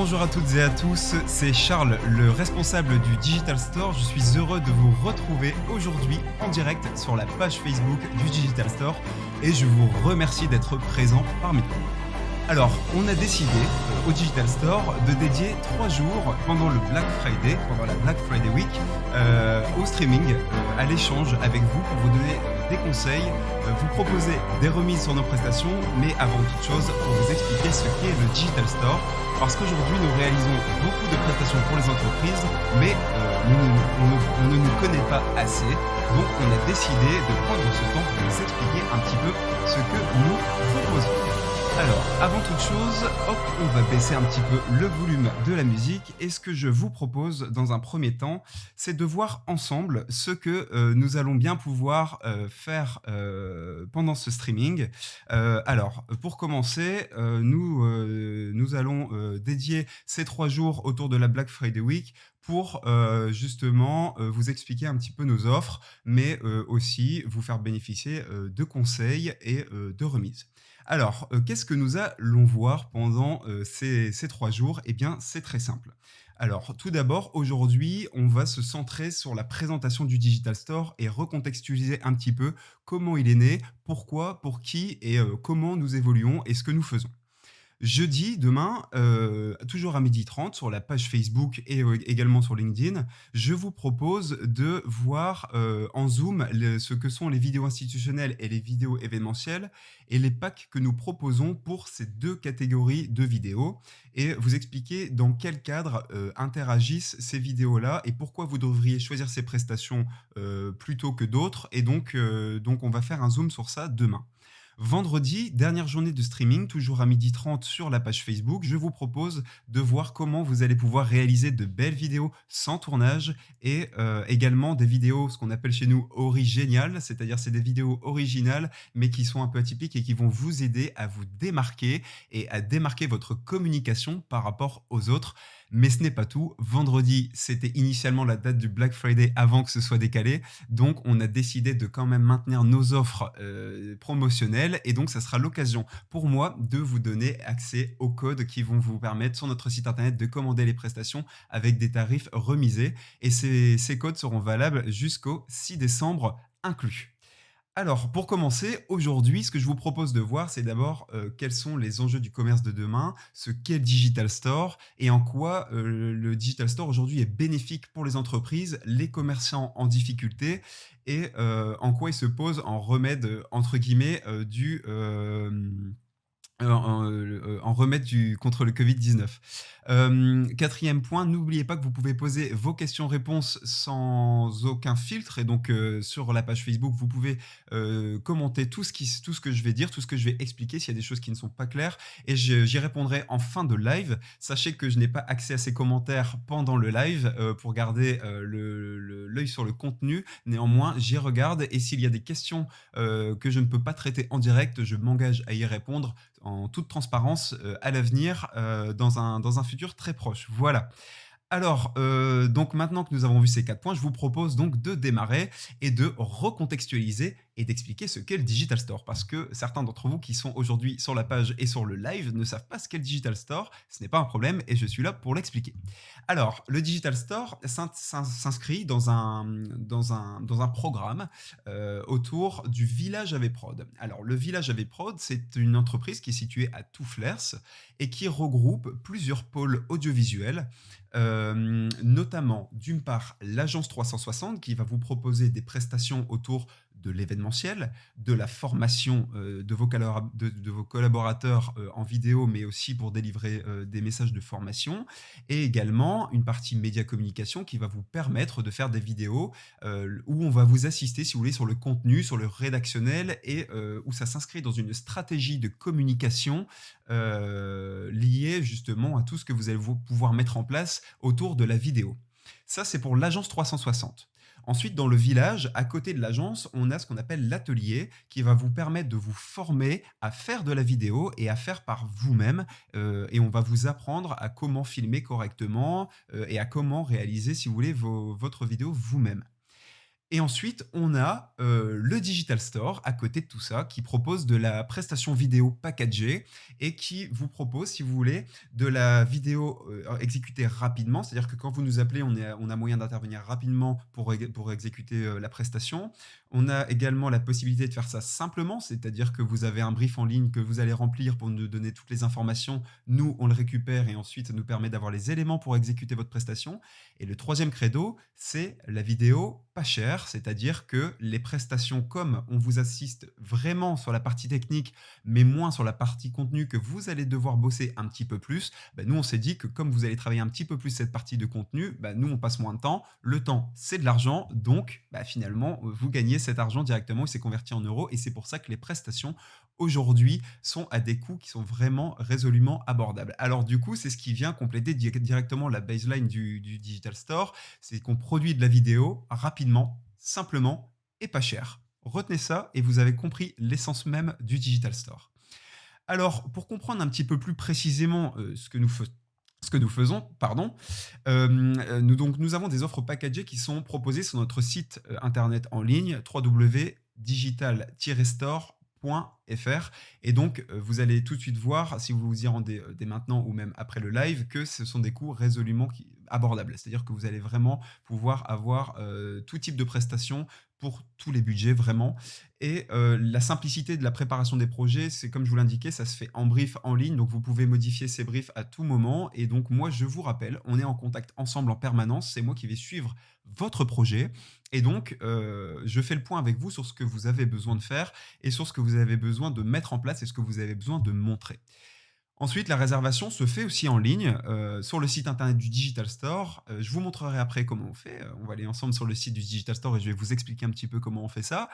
Bonjour à toutes et à tous, c'est Charles, le responsable du Digital Store. Je suis heureux de vous retrouver aujourd'hui en direct sur la page Facebook du Digital Store et je vous remercie d'être présent parmi nous. Alors, on a décidé au Digital Store de dédier 3 jours pendant le Black Friday, pendant la Black Friday Week, au streaming, à l'échange avec vous pour vous donner des conseils, vous proposer des remises sur nos prestations, mais avant toute chose, pour vous expliquer ce qu'est le Digital Store. Parce qu'aujourd'hui, nous réalisons beaucoup de prestations pour les entreprises, mais on ne nous connaît pas assez. Donc, on a décidé de prendre ce temps pour vous expliquer un petit peu ce que nous proposons. Alors, avant toute chose, hop, on va baisser un petit peu le volume de la musique. Et ce que je vous propose dans un premier temps, c'est de voir ensemble ce que nous allons bien pouvoir faire pendant ce streaming. Alors, pour commencer, nous allons dédier ces 3 jours autour de la Black Friday Week pour justement vous expliquer un petit peu nos offres, mais aussi vous faire bénéficier de conseils et de remises. Alors, qu'est-ce que nous allons voir pendant ces 3 jours? Eh bien, c'est très simple. Alors, tout d'abord, aujourd'hui, on va se centrer sur la présentation du Digital Store et recontextualiser un petit peu comment il est né, pourquoi, pour qui et comment nous évoluons et ce que nous faisons. Jeudi, demain, toujours à 12h30 sur la page Facebook et également sur LinkedIn, je vous propose de voir, en Zoom ce que sont les vidéos institutionnelles et les vidéos événementielles et les packs que nous proposons pour ces 2 catégories de vidéos et vous expliquer dans quel cadre, interagissent ces vidéos-là et pourquoi vous devriez choisir ces prestations, plutôt que d'autres et donc on va faire un zoom sur ça demain. Vendredi, dernière journée de streaming, toujours à 12h30 sur la page Facebook, je vous propose de voir comment vous allez pouvoir réaliser de belles vidéos sans tournage et également des vidéos, ce qu'on appelle chez nous originales, c'est-à-dire c'est des vidéos originales mais qui sont un peu atypiques et qui vont vous aider à vous démarquer et à démarquer votre communication par rapport aux autres. Mais ce n'est pas tout. Vendredi, c'était initialement la date du Black Friday avant que ce soit décalé. Donc, on a décidé de quand même maintenir nos offres promotionnelles. Et donc, ça sera l'occasion pour moi de vous donner accès aux codes qui vont vous permettre sur notre site internet de commander les prestations avec des tarifs remisés. Et ces codes seront valables jusqu'au 6 décembre inclus. Alors, pour commencer, aujourd'hui, ce que je vous propose de voir, c'est d'abord quels sont les enjeux du commerce de demain, ce qu'est le Digital Store et en quoi le Digital Store aujourd'hui est bénéfique pour les entreprises, les commerçants en difficulté et en quoi il se pose en remède, entre guillemets, en remède contre le Covid-19. 4e point, n'oubliez pas que vous pouvez poser vos questions-réponses sans aucun filtre et donc sur la page Facebook, vous pouvez commenter tout ce que je vais dire, tout ce que je vais expliquer s'il y a des choses qui ne sont pas claires et j'y répondrai en fin de live. Sachez que je n'ai pas accès à ces commentaires pendant le live pour garder l'œil sur le contenu. Néanmoins, j'y regarde et s'il y a des questions que je ne peux pas traiter en direct, je m'engage à y répondre en toute transparence à l'avenir dans un futur très proche. Voilà. Alors, donc maintenant que nous avons vu ces 4 points, je vous propose donc de démarrer et de recontextualiser et d'expliquer ce qu'est le Digital Store. Parce que certains d'entre vous qui sont aujourd'hui sur la page et sur le live ne savent pas ce qu'est le Digital Store. Ce n'est pas un problème et je suis là pour l'expliquer. Alors, le Digital Store s'inscrit dans un programme autour du Village AV-Prod. Alors, le Village AV-Prod, c'est une entreprise qui est située à Touflers et qui regroupe plusieurs pôles audiovisuels notamment d'une part l'agence 360 qui va vous proposer des prestations autour de l'événementiel, de la formation de vos collaborateurs en vidéo, mais aussi pour délivrer des messages de formation, et également une partie média communication qui va vous permettre de faire des vidéos où on va vous assister, si vous voulez, sur le contenu, sur le rédactionnel, et où ça s'inscrit dans une stratégie de communication liée justement à tout ce que vous allez pouvoir mettre en place autour de la vidéo. Ça, c'est pour l'agence 360. Ensuite, dans le village, à côté de l'agence, on a ce qu'on appelle l'atelier qui va vous permettre de vous former à faire de la vidéo et à faire par vous-même. Et on va vous apprendre à comment filmer correctement et à comment réaliser, si vous voulez, votre vidéo vous-même. Et ensuite, on a le Digital Store à côté de tout ça, qui propose de la prestation vidéo packagée et qui vous propose, si vous voulez, de la vidéo exécutée rapidement. C'est-à-dire que quand vous nous appelez, on a moyen d'intervenir rapidement pour exécuter la prestation. On a également la possibilité de faire ça simplement, c'est-à-dire que vous avez un brief en ligne que vous allez remplir pour nous donner toutes les informations. Nous, on le récupère et ensuite, ça nous permet d'avoir les éléments pour exécuter votre prestation. Et le troisième credo, c'est la vidéo pas chère, c'est-à-dire que les prestations, comme on vous assiste vraiment sur la partie technique, mais moins sur la partie contenu, que vous allez devoir bosser un petit peu plus, bah, nous on s'est dit que comme vous allez travailler un petit peu plus cette partie de contenu, bah, nous on passe moins de temps. Le temps, c'est de l'argent, donc bah, finalement, vous gagnez cet argent directement, il s'est converti en euros, et c'est pour ça que les prestations aujourd'hui sont à des coûts qui sont vraiment résolument abordables. Alors du coup, c'est ce qui vient compléter directement la baseline du Digital Store, c'est qu'on produit de la vidéo rapidement, simplement et pas cher. Retenez ça et vous avez compris l'essence même du Digital Store. Alors, pour comprendre un petit peu plus précisément ce que nous faisons, pardon, nous avons des offres packagées qui sont proposées sur notre site internet en ligne www.digital-store.fr, et donc vous allez tout de suite voir, si vous vous y rendez dès maintenant ou même après le live, que ce sont des coûts résolument abordables. C'est-à-dire que vous allez vraiment pouvoir avoir tout type de prestations pour tous les budgets, vraiment. Et la simplicité de la préparation des projets, c'est comme je vous l'indiquais, ça se fait en brief en ligne, donc vous pouvez modifier ces briefs à tout moment. Et donc moi, je vous rappelle, on est en contact ensemble en permanence, c'est moi qui vais suivre votre projet. Et donc, je fais le point avec vous sur ce que vous avez besoin de faire et sur ce que vous avez besoin de mettre en place et ce que vous avez besoin de montrer. Ensuite, la réservation se fait aussi en ligne sur le site internet du Digital Store. Je vous montrerai après comment on fait. On va aller ensemble sur le site du Digital Store et je vais vous expliquer un petit peu comment on fait ça.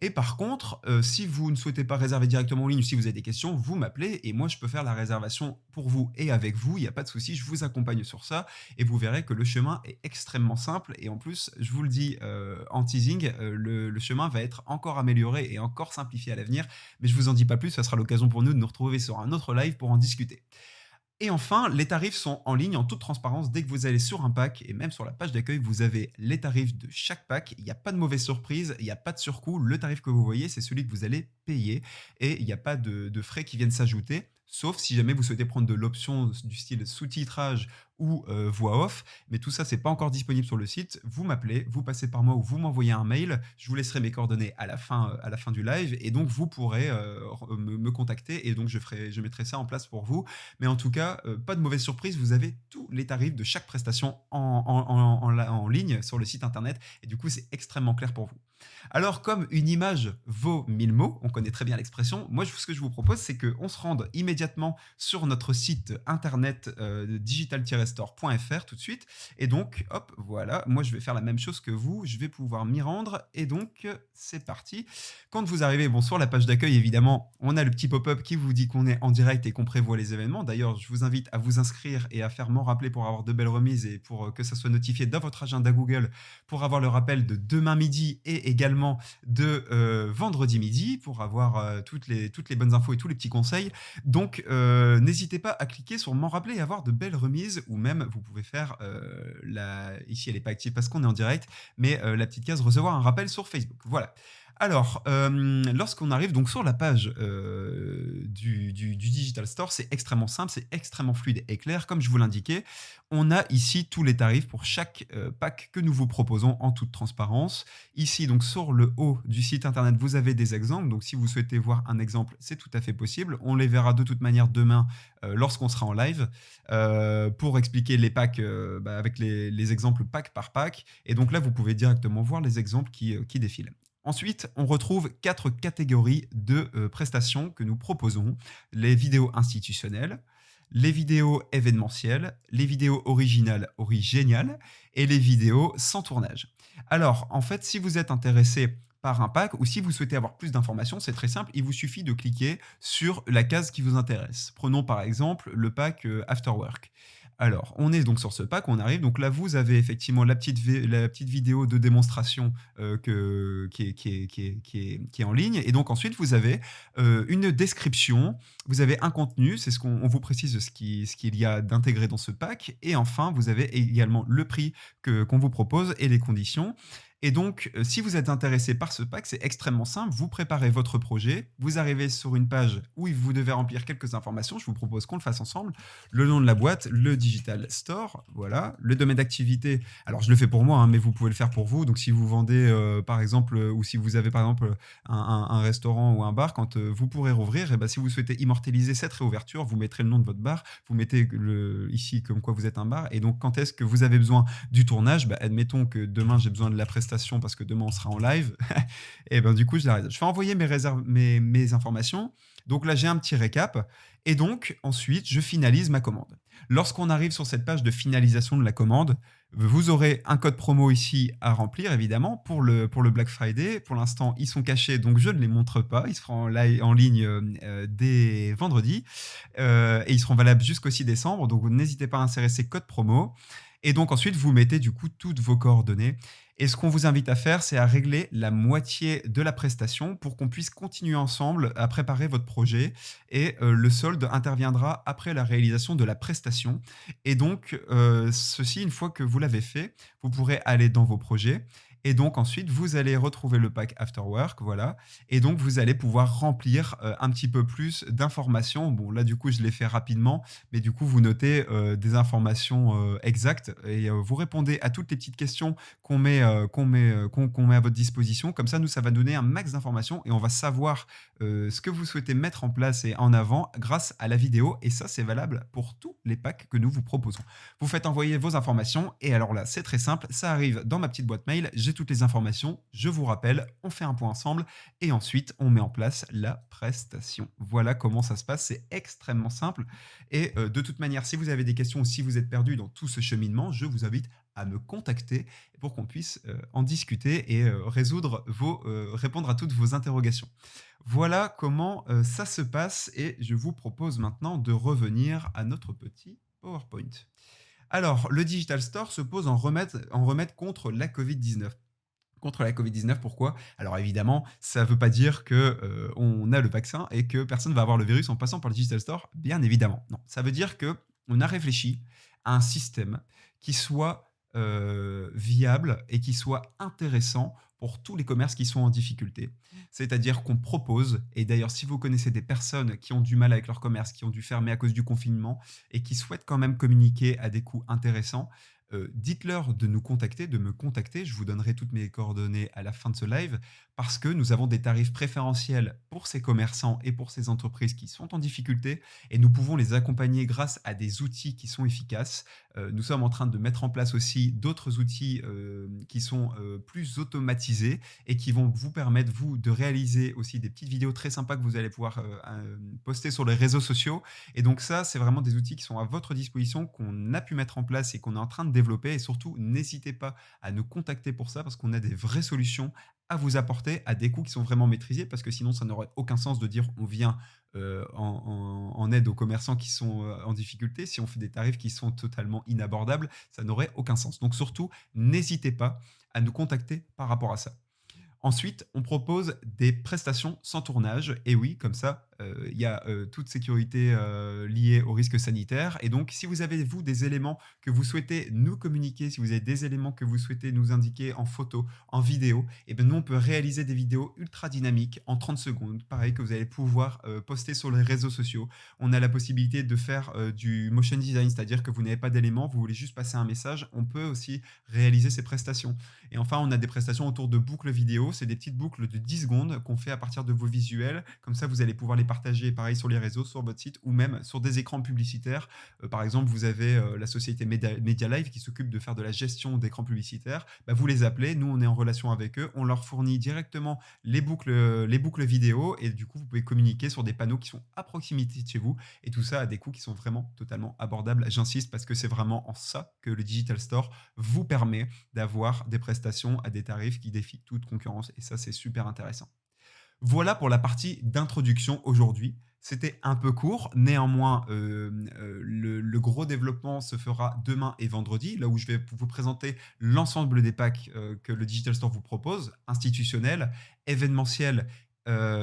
Et par contre, si vous ne souhaitez pas réserver directement en ligne ou si vous avez des questions, vous m'appelez et moi je peux faire la réservation pour vous et avec vous. Il n'y a pas de souci, je vous accompagne sur ça et vous verrez que le chemin est extrêmement simple. Et en plus, je vous le dis en teasing, le chemin va être encore amélioré et encore simplifié à l'avenir. Mais je vous en dis pas plus, ça sera l'occasion pour nous de nous retrouver sur un autre live pour en discuter. Et enfin, les tarifs sont en ligne en toute transparence. Dès que vous allez sur un pack et même sur la page d'accueil, vous avez les tarifs de chaque pack. Il n'y a pas de mauvaise surprise, il n'y a pas de surcoût. Le tarif que vous voyez, c'est celui que vous allez payer et il n'y a pas de frais qui viennent s'ajouter. Sauf si jamais vous souhaitez prendre de l'option du style sous-titrage ou voix off, mais tout ça, c'est pas encore disponible sur le site. Vous m'appelez, vous passez par moi ou vous m'envoyez un mail. Je vous laisserai mes coordonnées à la fin du live et donc vous pourrez me contacter et donc je mettrai ça en place pour vous. Mais en tout cas, pas de mauvaise surprise, vous avez tous les tarifs de chaque prestation en ligne sur le site internet et du coup, c'est extrêmement clair pour vous. Alors, comme une image vaut 1000 mots, on connaît très bien l'expression, moi, ce que je vous propose, c'est qu'on se rende immédiatement sur notre site internet digital-store.fr tout de suite. Et donc, hop, voilà, moi, je vais faire la même chose que vous, je vais pouvoir m'y rendre. Et donc, c'est parti. Quand vous arrivez, bon, sur la page d'accueil, évidemment, on a le petit pop-up qui vous dit qu'on est en direct et qu'on prévoit les événements. D'ailleurs, je vous invite à vous inscrire et à faire m'en rappeler pour avoir de belles remises et pour que ça soit notifié dans votre agenda Google pour avoir le rappel de demain midi et également de vendredi midi pour avoir toutes les bonnes infos et tous les petits conseils. Donc, n'hésitez pas à cliquer sur m'en rappeler et avoir de belles remises ou même vous pouvez faire ici elle n'est pas active parce qu'on est en direct, mais la petite case recevoir un rappel sur Facebook. Voilà. Alors, lorsqu'on arrive donc sur la page du Digital Store, c'est extrêmement simple, c'est extrêmement fluide et clair. Comme je vous l'indiquais, on a ici tous les tarifs pour chaque pack que nous vous proposons en toute transparence. Ici, donc sur le haut du site internet, vous avez des exemples. Donc, si vous souhaitez voir un exemple, c'est tout à fait possible. On les verra de toute manière demain lorsqu'on sera en live pour expliquer les packs avec les exemples pack par pack. Et donc là, vous pouvez directement voir les exemples qui défilent. Ensuite, on retrouve 4 catégories de prestations que nous proposons. Les vidéos institutionnelles, les vidéos événementielles, les vidéos originales et les vidéos sans tournage. Alors, en fait, si vous êtes intéressé par un pack ou si vous souhaitez avoir plus d'informations, c'est très simple, il vous suffit de cliquer sur la case qui vous intéresse. Prenons par exemple le pack After Work. Alors, on est donc sur ce pack, on arrive. Donc là, vous avez effectivement la petite vidéo de démonstration qui est en ligne. Et donc ensuite, vous avez une description, vous avez un contenu, c'est on vous précise ce qu'il y a d'intégré dans ce pack. Et enfin, vous avez également le prix qu'on vous propose et les conditions. Et donc, si vous êtes intéressé par ce pack, c'est extrêmement simple. Vous préparez votre projet, vous arrivez sur une page où vous devez remplir quelques informations. Je vous propose qu'on le fasse ensemble. Le nom de la boîte, le Digital Store, voilà. Le domaine d'activité, alors je le fais pour moi, hein, mais vous pouvez le faire pour vous. Donc si vous vendez, par exemple, ou si vous avez par exemple un restaurant ou un bar, quand vous pourrez rouvrir, et ben, si vous souhaitez immortaliser cette réouverture, vous mettrez le nom de votre bar, vous mettez ici comme quoi vous êtes un bar. Et donc quand est-ce que vous avez besoin du tournage, bah, admettons que demain j'ai besoin de la prestation parce que demain on sera en live, et ben du coup je fais envoyer mes informations. Donc là j'ai un petit récap et donc ensuite je finalise ma commande. Lorsqu'on arrive sur cette page de finalisation de la commande, vous aurez un code promo ici à remplir évidemment pour le Black Friday. Pour l'instant ils sont cachés donc je ne les montre pas, ils seront en ligne dès vendredi et ils seront valables jusqu'au 6 décembre, donc n'hésitez pas à insérer ces codes promo. Et donc ensuite, vous mettez du coup toutes vos coordonnées. Et ce qu'on vous invite à faire, c'est à régler la moitié de la prestation pour qu'on puisse continuer ensemble à préparer votre projet. Et le solde interviendra après la réalisation de la prestation. Et donc, ceci, une fois que vous l'avez fait, vous pourrez aller dans vos projets. Et donc ensuite, vous allez retrouver le pack After Work, voilà. Et donc, vous allez pouvoir remplir un petit peu plus d'informations. Bon, là, du coup, je l'ai fait rapidement, mais du coup, vous notez des informations exactes et vous répondez à toutes les petites questions qu'on met à votre disposition. Comme ça, nous, ça va donner un max d'informations et on va savoir ce que vous souhaitez mettre en place et en avant grâce à la vidéo. Et ça, c'est valable pour tous les packs que nous vous proposons. Vous faites envoyer vos informations et alors là, c'est très simple. Ça arrive dans ma petite boîte mail. J'ai toutes les informations. Je vous rappelle, on fait un point ensemble et ensuite, on met en place la prestation. Voilà comment ça se passe. C'est extrêmement simple. Et de toute manière, si vous avez des questions ou si vous êtes perdu dans tout ce cheminement, je vous invite à me contacter pour qu'on puisse en discuter et répondre à toutes vos interrogations. Voilà comment ça se passe et je vous propose maintenant de revenir à notre petit PowerPoint. Alors, le Digital Store se pose en remède contre la Covid-19. Contre la Covid-19, pourquoi? Alors évidemment, ça ne veut pas dire que on a le vaccin et que personne ne va avoir le virus en passant par le Digital Store, bien évidemment. Non, ça veut dire que on a réfléchi à un système qui soit viable et qui soit intéressant pour tous les commerces qui sont en difficulté. C'est-à-dire qu'on propose, et d'ailleurs si vous connaissez des personnes qui ont du mal avec leur commerce, qui ont dû fermer à cause du confinement et qui souhaitent quand même communiquer à des coûts intéressants, dites-leur de nous contacter, de me contacter. Je vous donnerai toutes mes coordonnées à la fin de ce live parce que nous avons des tarifs préférentiels pour ces commerçants et pour ces entreprises qui sont en difficulté et nous pouvons les accompagner grâce à des outils qui sont efficaces. Nous sommes en train de mettre en place aussi d'autres outils qui sont plus automatisés et qui vont vous permettre, vous, de réaliser aussi des petites vidéos très sympas que vous allez pouvoir poster sur les réseaux sociaux. Et donc ça, c'est vraiment des outils qui sont à votre disposition, qu'on a pu mettre en place et qu'on est en train de développer. Et surtout, n'hésitez pas à nous contacter pour ça parce qu'on a des vraies solutions à vous apporter à des coûts qui sont vraiment maîtrisés parce que sinon, ça n'aurait aucun sens de dire on vient en aide aux commerçants qui sont en difficulté. Si on fait des tarifs qui sont totalement inabordables, ça n'aurait aucun sens. Donc surtout, n'hésitez pas à nous contacter par rapport à ça. Ensuite, on propose des prestations sans tournage. Et oui, comme ça, il y a toute sécurité liée au risque sanitaire. Et donc, si vous avez, vous, des éléments que vous souhaitez nous communiquer, si vous avez des éléments que vous souhaitez nous indiquer en photo, en vidéo, et bien nous, on peut réaliser des vidéos ultra dynamiques en 30 secondes. Pareil, que vous allez pouvoir poster sur les réseaux sociaux. On a la possibilité de faire du motion design, c'est-à-dire que vous n'avez pas d'éléments, vous voulez juste passer un message. On peut aussi réaliser ces prestations. Et enfin, on a des prestations autour de boucles vidéo. C'est des petites boucles de 10 secondes qu'on fait à partir de vos visuels. Comme ça, vous allez pouvoir les partager, pareil, sur les réseaux, sur votre site ou même sur des écrans publicitaires. Par exemple, vous avez la société Media Live qui s'occupe de faire de la gestion d'écrans publicitaires. Bah, vous les appelez, nous, on est en relation avec eux. On leur fournit directement les boucles vidéo et du coup, vous pouvez communiquer sur des panneaux qui sont à proximité de chez vous et tout ça à des coûts qui sont vraiment totalement abordables. J'insiste parce que c'est vraiment en ça que le Digital Store vous permet d'avoir des prestations à des tarifs qui défient toute concurrence et ça, c'est super intéressant. Voilà pour la partie d'introduction aujourd'hui. C'était un peu court, néanmoins, le gros développement se fera demain et vendredi, là où je vais vous présenter l'ensemble des packs que le Digital Store vous propose, institutionnels, événementiels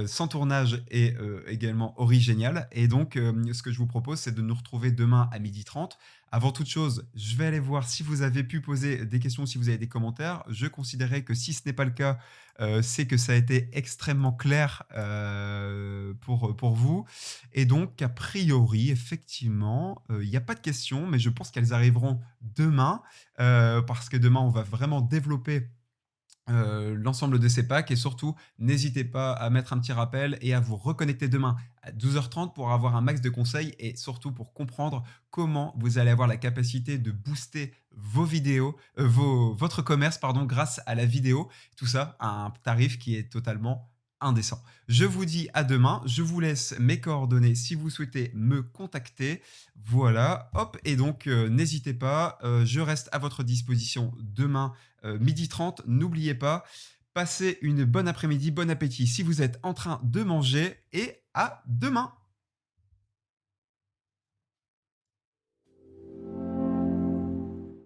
sans tournage et également original. Et donc, ce que je vous propose, c'est de nous retrouver demain à 12h30. Avant toute chose, je vais aller voir si vous avez pu poser des questions, si vous avez des commentaires. Je considérais que si ce n'est pas le cas, c'est que ça a été extrêmement clair, pour vous. Et donc a priori, effectivement, il y a pas de questions, mais je pense qu'elles arriveront demain, parce que demain, on va vraiment développer l'ensemble de ces packs. Et surtout, n'hésitez pas à mettre un petit rappel et à vous reconnecter demain à 12h30 pour avoir un max de conseils et surtout pour comprendre comment vous allez avoir la capacité de booster vos vidéos, votre commerce pardon, grâce à la vidéo. Tout ça à un tarif qui est totalement indécent. Je vous dis à demain. Je vous laisse mes coordonnées si vous souhaitez me contacter. Voilà, hop. Et donc, n'hésitez pas. Je reste à votre disposition demain 12h30. N'oubliez pas, passez une bonne après-midi, bon appétit si vous êtes en train de manger et à demain.